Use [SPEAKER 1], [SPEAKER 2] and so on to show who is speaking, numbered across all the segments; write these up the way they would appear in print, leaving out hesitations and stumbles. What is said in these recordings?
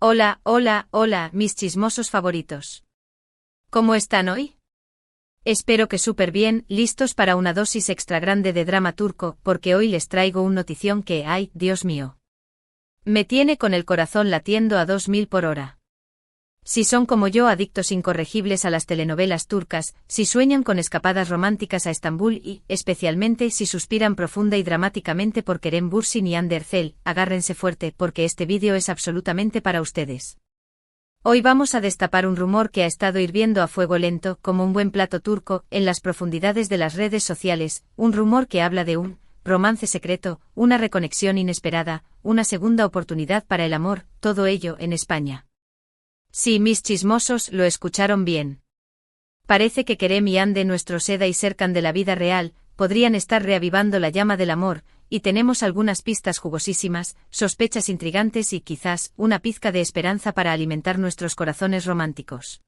[SPEAKER 1] Hola, hola, hola, mis chismosos favoritos. ¿Cómo están hoy? Espero que súper bien, listos para una dosis extra grande de drama turco, porque hoy les traigo una notición que, ay, Dios mío. Me tiene con el corazón latiendo a 2000 por hora. Si son como yo adictos incorregibles a las telenovelas turcas, si sueñan con escapadas románticas a Estambul y, especialmente, si suspiran profunda y dramáticamente por Kerem Bürsin y Hande Erçel, agárrense fuerte porque este vídeo es absolutamente para ustedes. Hoy vamos a destapar un rumor que ha estado hirviendo a fuego lento, como un buen plato turco, en las profundidades de las redes sociales, un rumor que habla de un romance secreto, una reconexión inesperada, una segunda oportunidad para el amor, todo ello en España. Sí, mis chismosos, lo escucharon bien. Parece que Kerem y Hande, nuestro Seda y Serkan de la vida real, podrían estar reavivando la llama del amor, y tenemos algunas pistas jugosísimas, sospechas intrigantes y quizás una pizca de esperanza para alimentar nuestros corazones románticos.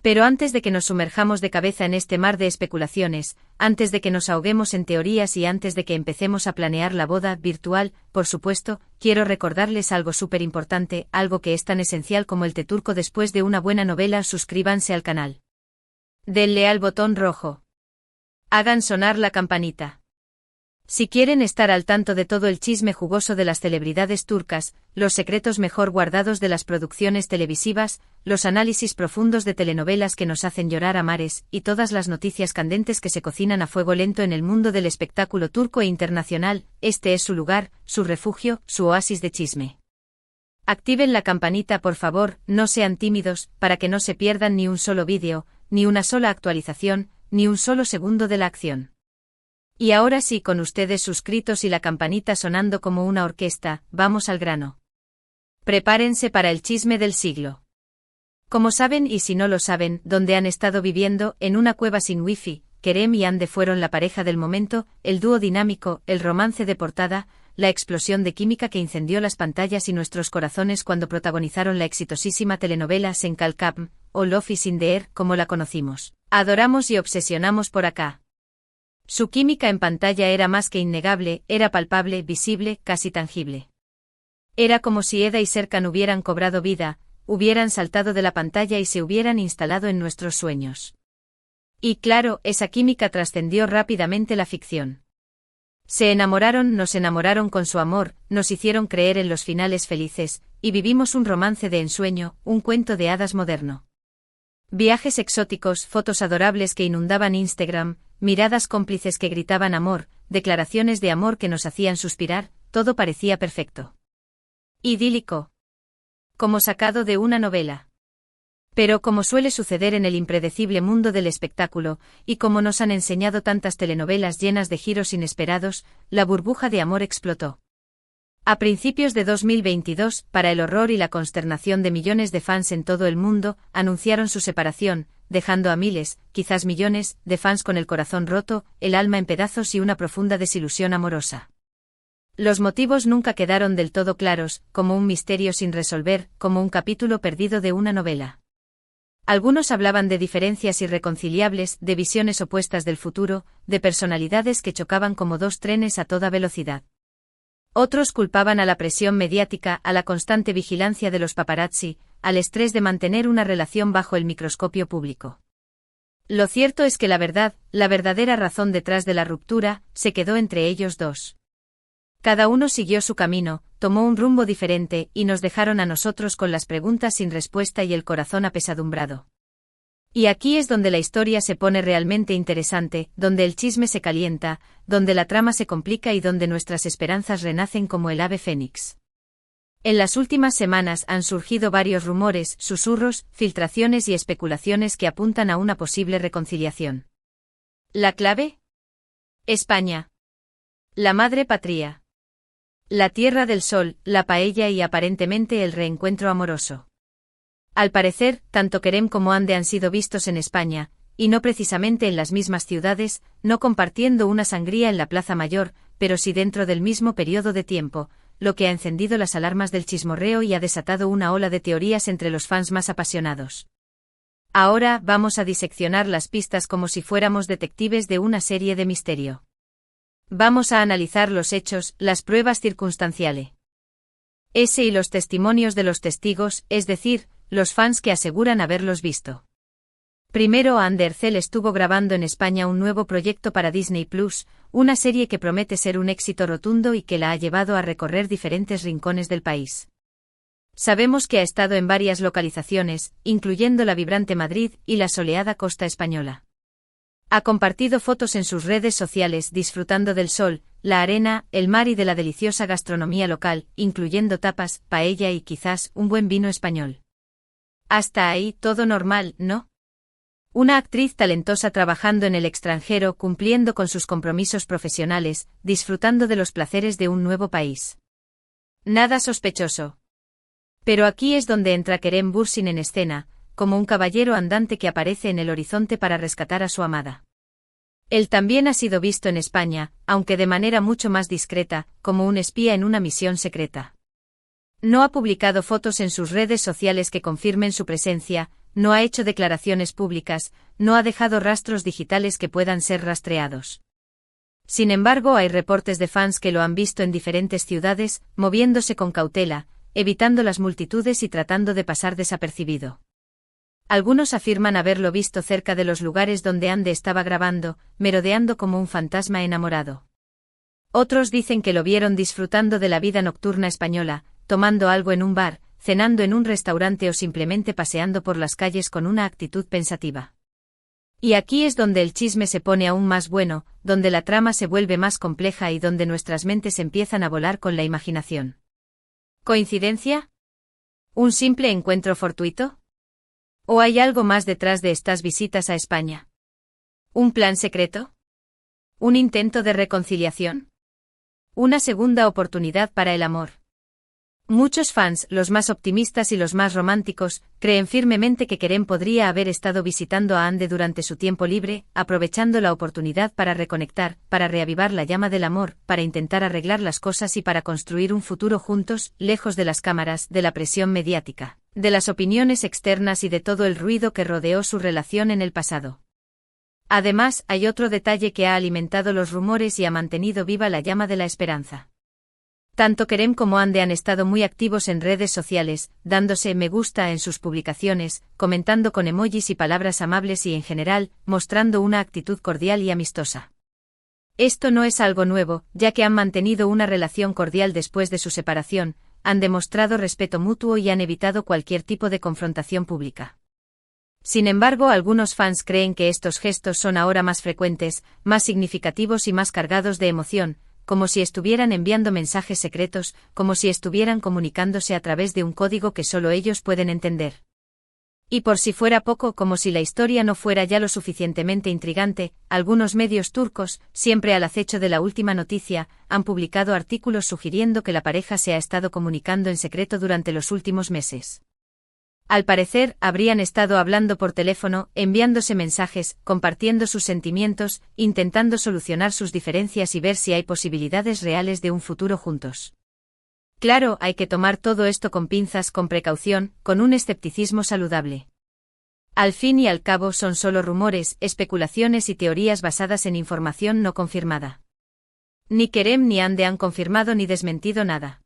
[SPEAKER 1] Pero antes de que nos sumerjamos de cabeza en este mar de especulaciones, antes de que nos ahoguemos en teorías y antes de que empecemos a planear la boda virtual, por supuesto, quiero recordarles algo súper importante, algo que es tan esencial como el té turco después de una buena novela. Suscríbanse al canal. Denle al botón rojo. Hagan sonar la campanita. Si quieren estar al tanto de todo el chisme jugoso de las celebridades turcas, los secretos mejor guardados de las producciones televisivas, los análisis profundos de telenovelas que nos hacen llorar a mares, y todas las noticias candentes que se cocinan a fuego lento en el mundo del espectáculo turco e internacional, este es su lugar, su refugio, su oasis de chisme. Activen la campanita por favor, no sean tímidos, para que no se pierdan ni un solo vídeo, ni una sola actualización, ni un solo segundo de la acción. Y ahora sí, con ustedes suscritos y la campanita sonando como una orquesta, vamos al grano. Prepárense para el chisme del siglo. Como saben y si no lo saben, donde han estado viviendo, en una cueva sin wifi, Kerem y Hande fueron la pareja del momento, el dúo dinámico, el romance de portada, la explosión de química que incendió las pantallas y nuestros corazones cuando protagonizaron la exitosísima telenovela Sen Kalkapm, o Love is in the Air, como la conocimos. Adoramos y obsesionamos por acá. Su química en pantalla era más que innegable, era palpable, visible, casi tangible. Era como si Eda y Serkan hubieran cobrado vida, hubieran saltado de la pantalla y se hubieran instalado en nuestros sueños. Y claro, esa química trascendió rápidamente la ficción. Se enamoraron, nos enamoraron con su amor, nos hicieron creer en los finales felices, y vivimos un romance de ensueño, un cuento de hadas moderno. Viajes exóticos, fotos adorables que inundaban Instagram, miradas cómplices que gritaban amor, declaraciones de amor que nos hacían suspirar, todo parecía perfecto. Idílico. Como sacado de una novela. Pero como suele suceder en el impredecible mundo del espectáculo, y como nos han enseñado tantas telenovelas llenas de giros inesperados, la burbuja de amor explotó. A principios de 2022, para el horror y la consternación de millones de fans en todo el mundo, anunciaron su separación, dejando a miles, quizás millones, de fans con el corazón roto, el alma en pedazos y una profunda desilusión amorosa. Los motivos nunca quedaron del todo claros, como un misterio sin resolver, como un capítulo perdido de una novela. Algunos hablaban de diferencias irreconciliables, de visiones opuestas del futuro, de personalidades que chocaban como dos trenes a toda velocidad. Otros culpaban a la presión mediática, a la constante vigilancia de los paparazzi, al estrés de mantener una relación bajo el microscopio público. Lo cierto es que la verdad, la verdadera razón detrás de la ruptura, se quedó entre ellos dos. Cada uno siguió su camino, tomó un rumbo diferente, y nos dejaron a nosotros con las preguntas sin respuesta y el corazón apesadumbrado. Y aquí es donde la historia se pone realmente interesante, donde el chisme se calienta, donde la trama se complica y donde nuestras esperanzas renacen como el ave fénix. En las últimas semanas han surgido varios rumores, susurros, filtraciones y especulaciones que apuntan a una posible reconciliación. ¿La clave? España. La madre patria. La tierra del sol, la paella y aparentemente el reencuentro amoroso. Al parecer, tanto Kerem como Hande han sido vistos en España, y no precisamente en las mismas ciudades, no compartiendo una sangría en la Plaza Mayor, pero sí dentro del mismo periodo de tiempo, lo que ha encendido las alarmas del chismorreo y ha desatado una ola de teorías entre los fans más apasionados. Ahora vamos a diseccionar las pistas como si fuéramos detectives de una serie de misterio. Vamos a analizar los hechos, las pruebas circunstanciales. Ese y los testimonios de los testigos, es decir, los fans que aseguran haberlos visto. Primero, Andercel estuvo grabando en España un nuevo proyecto para Disney Plus, una serie que promete ser un éxito rotundo y que la ha llevado a recorrer diferentes rincones del país. Sabemos que ha estado en varias localizaciones, incluyendo la vibrante Madrid y la soleada costa española. Ha compartido fotos en sus redes sociales disfrutando del sol, la arena, el mar y de la deliciosa gastronomía local, incluyendo tapas, paella y quizás un buen vino español. Hasta ahí todo normal, ¿no? Una actriz talentosa trabajando en el extranjero, cumpliendo con sus compromisos profesionales, disfrutando de los placeres de un nuevo país. Nada sospechoso. Pero aquí es donde entra Kerem Bürsin en escena, como un caballero andante que aparece en el horizonte para rescatar a su amada. Él también ha sido visto en España, aunque de manera mucho más discreta, como un espía en una misión secreta. No ha publicado fotos en sus redes sociales que confirmen su presencia, no ha hecho declaraciones públicas, no ha dejado rastros digitales que puedan ser rastreados. Sin embargo, hay reportes de fans que lo han visto en diferentes ciudades, moviéndose con cautela, evitando las multitudes y tratando de pasar desapercibido. Algunos afirman haberlo visto cerca de los lugares donde Ande estaba grabando, merodeando como un fantasma enamorado. Otros dicen que lo vieron disfrutando de la vida nocturna española, tomando algo en un bar, cenando en un restaurante o simplemente paseando por las calles con una actitud pensativa. Y aquí es donde el chisme se pone aún más bueno, donde la trama se vuelve más compleja y donde nuestras mentes empiezan a volar con la imaginación. ¿Coincidencia? ¿Un simple encuentro fortuito? ¿O hay algo más detrás de estas visitas a España? ¿Un plan secreto? ¿Un intento de reconciliación? ¿Una segunda oportunidad para el amor? Muchos fans, los más optimistas y los más románticos, creen firmemente que Kerem podría haber estado visitando a Ande durante su tiempo libre, aprovechando la oportunidad para reconectar, para reavivar la llama del amor, para intentar arreglar las cosas y para construir un futuro juntos, lejos de las cámaras, de la presión mediática, de las opiniones externas y de todo el ruido que rodeó su relación en el pasado. Además, hay otro detalle que ha alimentado los rumores y ha mantenido viva la llama de la esperanza. Tanto Kerem como Ande han estado muy activos en redes sociales, dándose me gusta en sus publicaciones, comentando con emojis y palabras amables y en general, mostrando una actitud cordial y amistosa. Esto no es algo nuevo, ya que han mantenido una relación cordial después de su separación, han demostrado respeto mutuo y han evitado cualquier tipo de confrontación pública. Sin embargo, algunos fans creen que estos gestos son ahora más frecuentes, más significativos y más cargados de emoción, como si estuvieran enviando mensajes secretos, como si estuvieran comunicándose a través de un código que solo ellos pueden entender. Y por si fuera poco, como si la historia no fuera ya lo suficientemente intrigante, algunos medios turcos, siempre al acecho de la última noticia, han publicado artículos sugiriendo que la pareja se ha estado comunicando en secreto durante los últimos meses. Al parecer, habrían estado hablando por teléfono, enviándose mensajes, compartiendo sus sentimientos, intentando solucionar sus diferencias y ver si hay posibilidades reales de un futuro juntos. Claro, hay que tomar todo esto con pinzas, con precaución, con un escepticismo saludable. Al fin y al cabo son solo rumores, especulaciones y teorías basadas en información no confirmada. Ni Kerem ni Ande han confirmado ni desmentido nada.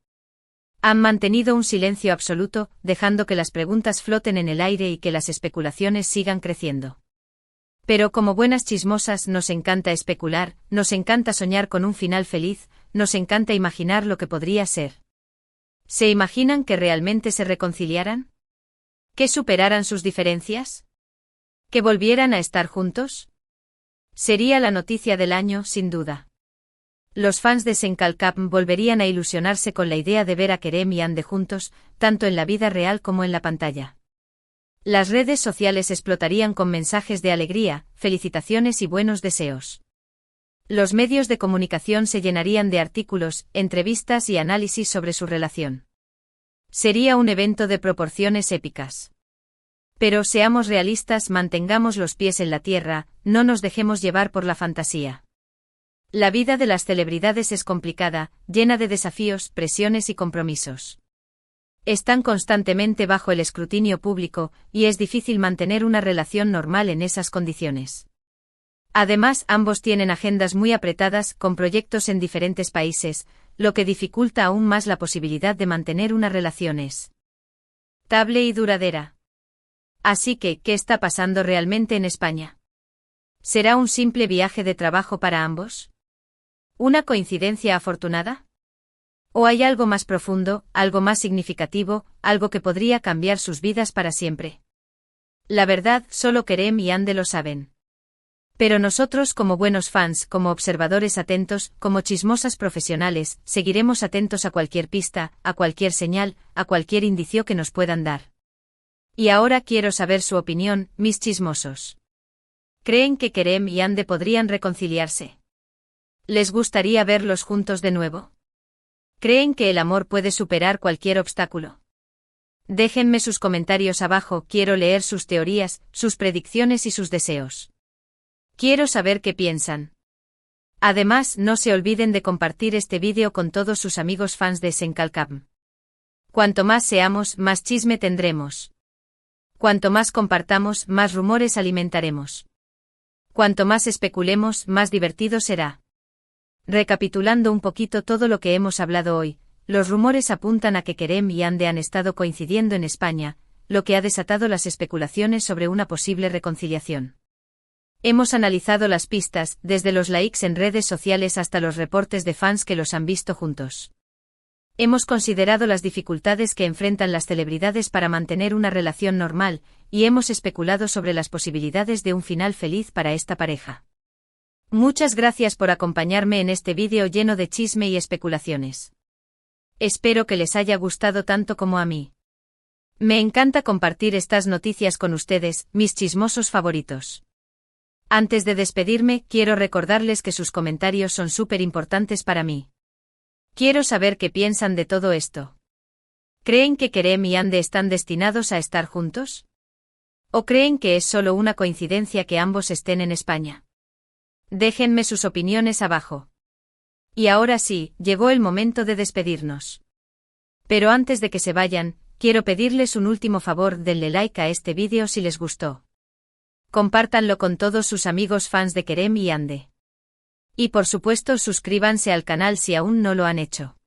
[SPEAKER 1] Han mantenido un silencio absoluto, dejando que las preguntas floten en el aire y que las especulaciones sigan creciendo. Pero como buenas chismosas nos encanta especular, nos encanta soñar con un final feliz, nos encanta imaginar lo que podría ser. ¿Se imaginan que realmente se reconciliaran? ¿Que superaran sus diferencias? ¿Que volvieran a estar juntos? Sería la noticia del año, sin duda. Los fans de Senkalkap volverían a ilusionarse con la idea de ver a Kerem y Ande juntos, tanto en la vida real como en la pantalla. Las redes sociales explotarían con mensajes de alegría, felicitaciones y buenos deseos. Los medios de comunicación se llenarían de artículos, entrevistas y análisis sobre su relación. Sería un evento de proporciones épicas. Pero seamos realistas, mantengamos los pies en la tierra, no nos dejemos llevar por la fantasía. La vida de las celebridades es complicada, llena de desafíos, presiones y compromisos. Están constantemente bajo el escrutinio público, y es difícil mantener una relación normal en esas condiciones. Además, ambos tienen agendas muy apretadas, con proyectos en diferentes países, lo que dificulta aún más la posibilidad de mantener una relación estable y duradera. Así que, ¿qué está pasando realmente en España? ¿Será un simple viaje de trabajo para ambos? ¿Una coincidencia afortunada? ¿O hay algo más profundo, algo más significativo, algo que podría cambiar sus vidas para siempre? La verdad, solo Kerem y Ande lo saben. Pero nosotros, como buenos fans, como observadores atentos, como chismosas profesionales, seguiremos atentos a cualquier pista, a cualquier señal, a cualquier indicio que nos puedan dar. Y ahora quiero saber su opinión, mis chismosos. ¿Creen que Kerem y Ande podrían reconciliarse? ¿Les gustaría verlos juntos de nuevo? ¿Creen que el amor puede superar cualquier obstáculo? Déjenme sus comentarios abajo, quiero leer sus teorías, sus predicciones y sus deseos. Quiero saber qué piensan. Además, no se olviden de compartir este vídeo con todos sus amigos fans de Senkalcam. Cuanto más seamos, más chisme tendremos. Cuanto más compartamos, más rumores alimentaremos. Cuanto más especulemos, más divertido será. Recapitulando un poquito todo lo que hemos hablado hoy, los rumores apuntan a que Kerem y Ande han estado coincidiendo en España, lo que ha desatado las especulaciones sobre una posible reconciliación. Hemos analizado las pistas, desde los likes en redes sociales hasta los reportes de fans que los han visto juntos. Hemos considerado las dificultades que enfrentan las celebridades para mantener una relación normal, y hemos especulado sobre las posibilidades de un final feliz para esta pareja. Muchas gracias por acompañarme en este vídeo lleno de chisme y especulaciones. Espero que les haya gustado tanto como a mí. Me encanta compartir estas noticias con ustedes, mis chismosos favoritos. Antes de despedirme, quiero recordarles que sus comentarios son súper importantes para mí. Quiero saber qué piensan de todo esto. ¿Creen que Kerem y Ande están destinados a estar juntos? ¿O creen que es solo una coincidencia que ambos estén en España? Déjenme sus opiniones abajo. Y ahora sí, llegó el momento de despedirnos. Pero antes de que se vayan, quiero pedirles un último favor, denle like a este vídeo si les gustó. Compártanlo con todos sus amigos fans de Kerem y Ande. Y por supuesto suscríbanse al canal si aún no lo han hecho.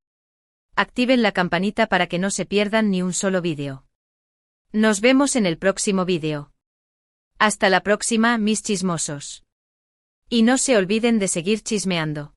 [SPEAKER 1] Activen la campanita para que no se pierdan ni un solo vídeo. Nos vemos en el próximo vídeo. Hasta la próxima, mis chismosos. Y no se olviden de seguir chismeando.